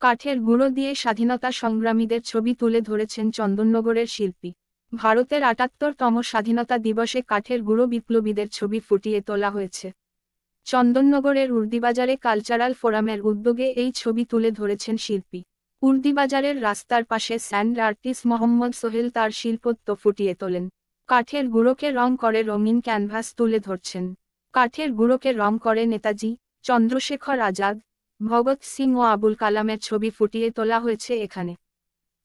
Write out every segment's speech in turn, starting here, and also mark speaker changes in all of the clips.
Speaker 1: কাঠের গুঁড়ো দিয়ে স্বাধীনতা সংগ্রামীদের ছবি তুলে ধরেছেন চন্দননগরের শিল্পী। ভারতের ৭৮তম স্বাধীনতা দিবসে কাঠের গুঁড়ো বিপ্লবীদের ছবি ফুটিয়ে তোলা হয়েছে। চন্দননগরের উর্দিবাজারে কালচারাল ফোরামের উদ্যোগে এই ছবি তুলে ধরেছেন শিল্পী। উর্দিবাজারের রাস্তার পাশে স্যান্ড আর্টিস্ট মোহাম্মদ সোহেল তার শিল্পত্ব ফুটিয়ে তোলেন। কাঠের গুঁড়োকে রং করে রঙিন ক্যানভাস তুলে ধরছেন। কাঠের গুঁড়োকে রং করে নেতাজি, চন্দ্রশেখর আজাদ, ভগৎ সিং ও আবুল কালামের ছবি ফুটিয়ে তোলা হয়েছে এখানে।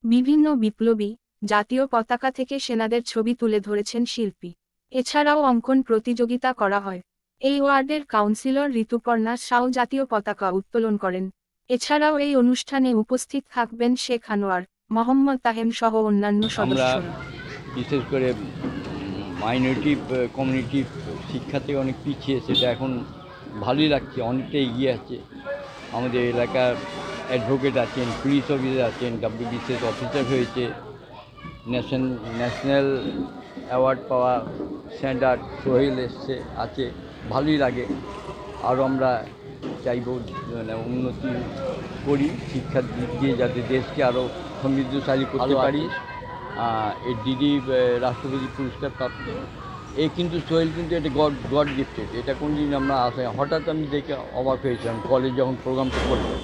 Speaker 1: বিভিন্ন বিপ্লবী, জাতীয় পতাকা থেকে সেনাদের ছবি তুলে ধরেছেন শিল্পী। এছাড়াও অঙ্কন প্রতিযোগিতা করা হয়। এই ওয়ার্ডের কাউন্সিলর ঋতুপর্ণা সাউ জাতীয় পতাকা উত্তোলন করেন। এছাড়াও এই অনুষ্ঠানে উপস্থিত থাকবেন শেখ আনোয়ার, মোহাম্মদ তাহেম সহ অন্যান্য সদস্যরা।
Speaker 2: বিশেষ করে মাইনরিটি কমিউনিটি শিক্ষাতে অনেক পিছিয়ে, সেটা এখন ভালোই লাগছে, অনেকটা এগিয়ে আছে। আমাদের এলাকার অ্যাডভোকেট আছেন, পুলিশ অফিসার আছেন, WBCS অফিসার হয়েছে, ন্যাশনাল অ্যাওয়ার্ড পাওয়া স্ট্যান্ডার্ড সোহেল এসছে আছে, ভালোই লাগে। আরও আমরা চাইব উন্নতি করি শিক্ষার দিক দিয়ে, যাতে দেশকে আরও সমৃদ্ধশালী করতে পারি। এই দিদি রাষ্ট্রপতি পুরস্কার প্রাপ্ত, কিন্তু সোহেল কিন্তু এটা গড গিফটেড, এটা কোনোদিন আমরা হঠাৎ আমি দেখে অবাক হয়েছিলাম কলেজ যখন প্রোগ্রামটা করলাম।